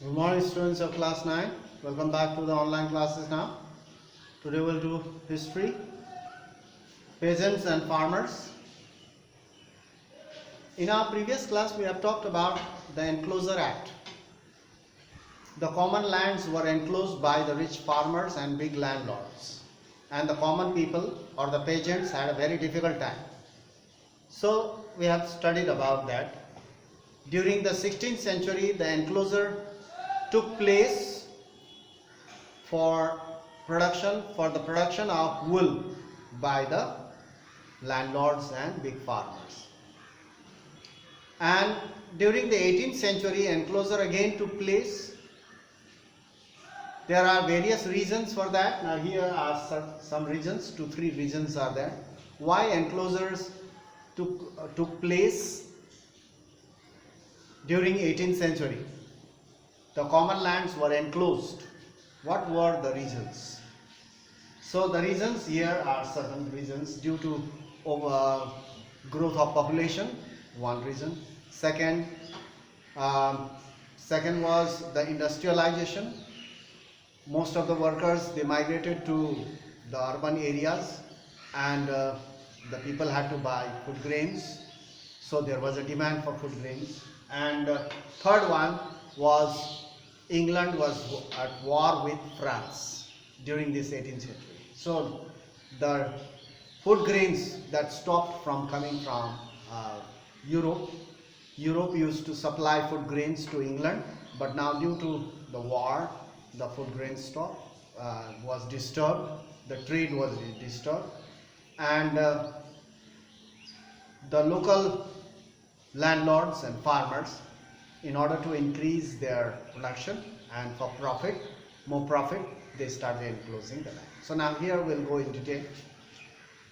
Good morning, students of class 9. Welcome back to the online classes now. Today we'll do history, peasants and farmers. In our previous class we have talked about the Enclosure Act. The common lands were enclosed by the rich farmers and big landlords, and the common people or the peasants had a very difficult time. So we have studied about that. During the 16th century, the enclosure took place for the production of wool by the landlords and big farmers. And during the 18th century, enclosure again took place. There are various reasons for that. Now here are some reasons, 2-3 reasons are there. Why enclosures took place during 18th century? The common lands were enclosed. What were the reasons? So the reasons here are certain reasons due to growth of population, one reason. Second was the industrialization. Most of the workers, they migrated to the urban areas, and the people had to buy food grains, so there was a demand for food grains. And third one was England was at war with France during this 18th century. So the food grains that stopped from coming from Europe used to supply food grains to England, but now due to the war, the food grain stock was disturbed, the trade was disturbed, and the local landlords and farmers, in order to increase their production and for more profit, they started enclosing the land. So now here we'll go in detail.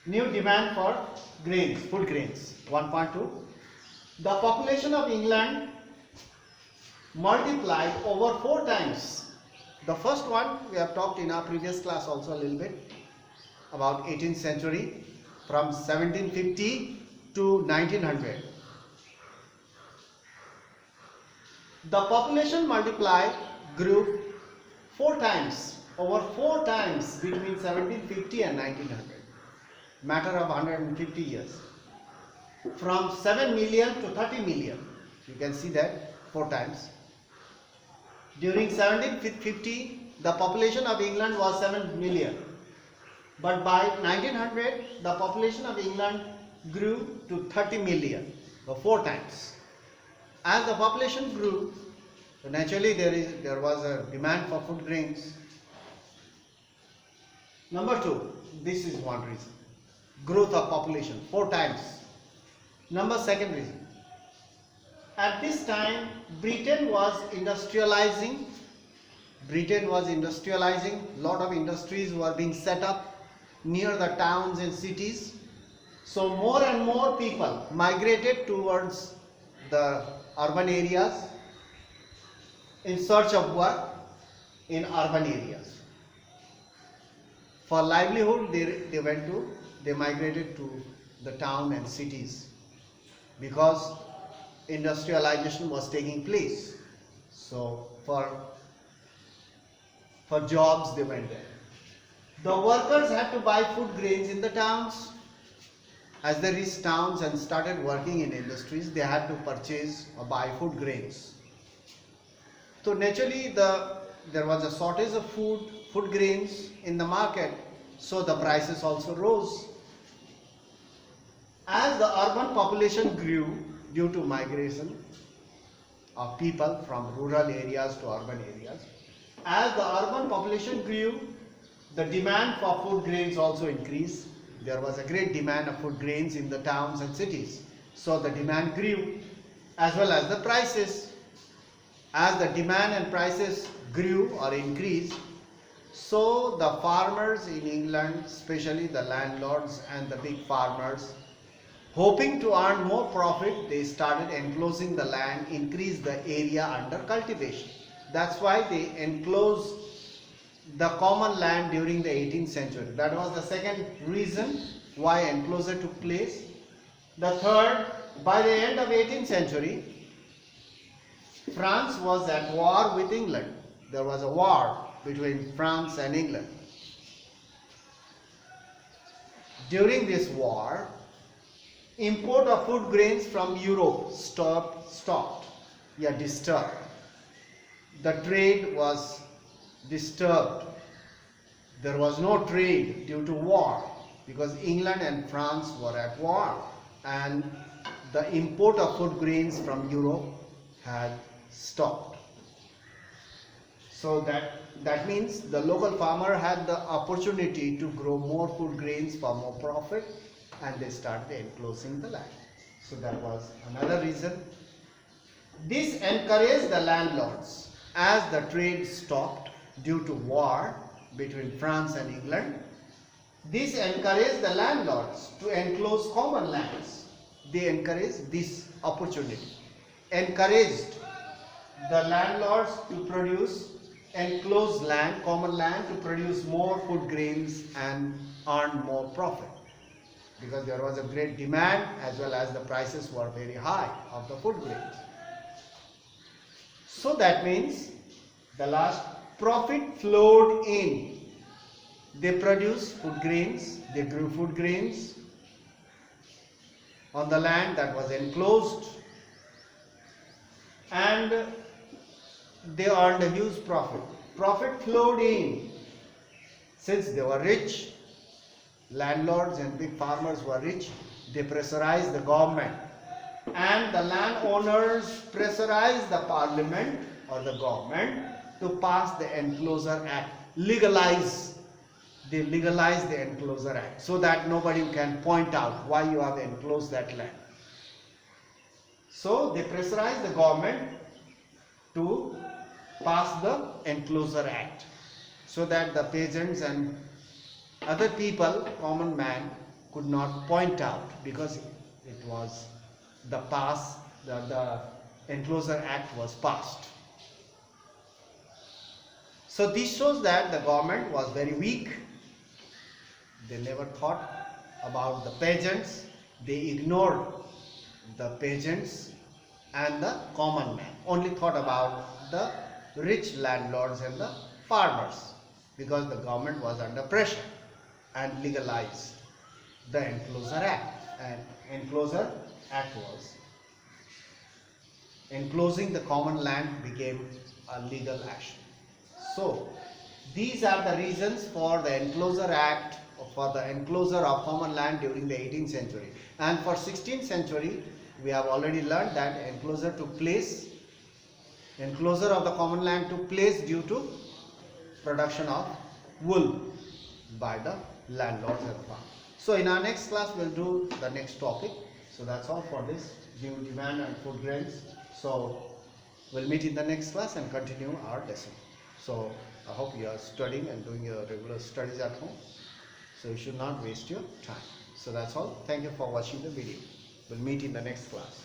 New demand for grains, food grains. 1.2. The population of England multiplied over 4 times. The first one we have talked in our previous class also a little bit about 18th century, from 1750 to 1900. The population grew 4 times, over 4 times between 1750 and 1900. Matter of 150 years. From 7 million to 30 million. You can see that 4 times. During 1750, the population of England was 7 million. But by 1900, the population of England grew to 30 million, so 4 times. As the population grew, naturally there was a demand for food grains. Number 2, this is one reason. Growth of population, 4 times. Second reason. At this time, Britain was industrializing. Lot of industries were being set up near the towns and cities. So more and more people migrated towards the urban areas in search of work in urban areas. For livelihood, they migrated to the town and cities because industrialization was taking place. So for jobs they went there. The workers had to buy food grains in the towns. As they reached towns and started working in industries, they had to purchase or buy food grains. So naturally there was a shortage of food grains in the market, so the prices also rose. As the urban population grew due to migration of people from rural areas to urban areas, as the urban population grew, the demand for food grains also increased. There was a great demand of food grains in the towns and cities. So the demand grew as well as the prices. As the demand and prices grew or increased, so the farmers in England, especially the landlords and the big farmers, hoping to earn more profit, they started enclosing the land, increase the area under cultivation. That's why they enclosed the common land during the 18th century. That was the second reason why enclosure took place. The third, by the end of 18th century, France was at war with England. There was a war between France and England. During this war, import of food grains from Europe stopped. Yeah, disturbed. The trade was disturbed. There was no trade due to war because England and France were at war, and the import of food grains from Europe had stopped. So that means the local farmer had the opportunity to grow more food grains for more profit, and they started enclosing the land. So that was another reason. This encouraged the landlords as the trade stopped due to war between France and England. This encouraged the landlords to enclose common lands. They encouraged this opportunity. Encouraged the landlords to produce enclosed land, common land, to produce more food grains and earn more profit. Because there was a great demand as well as the prices were very high of the food grains. So that means the last profit flowed in. They produced food grains, they grew food grains on the land that was enclosed, and they earned a huge profit. Profit flowed in. Since they were rich, landlords and big farmers were rich, they pressurized the government, and the landowners pressurized the parliament or the government to pass the Enclosure Act, They legalized the Enclosure Act so that nobody can point out why you have enclosed that land. So they pressurized the government to pass the Enclosure Act so that the peasants and other people, common man, could not point out, because it was the Enclosure Act was passed. So this shows that the government was very weak. They never thought about the peasants. They ignored the peasants and the common man. Only thought about the rich landlords and the farmers, because the government was under pressure, and legalized the Enclosure Act. And Enclosure Act was enclosing the common land became a legal action. So these are the reasons for the Enclosure Act, for the enclosure of common land during the 18th century. And for 16th century, we have already learned that enclosure of the common land took place due to production of wool by the landlords and farmers. So in our next class, we'll do the next topic. So that's all for this new demand and food grains. So we'll meet in the next class and continue our lesson. So I hope you are studying and doing your regular studies at home. So you should not waste your time. So that's all. Thank you for watching the video. We'll meet in the next class.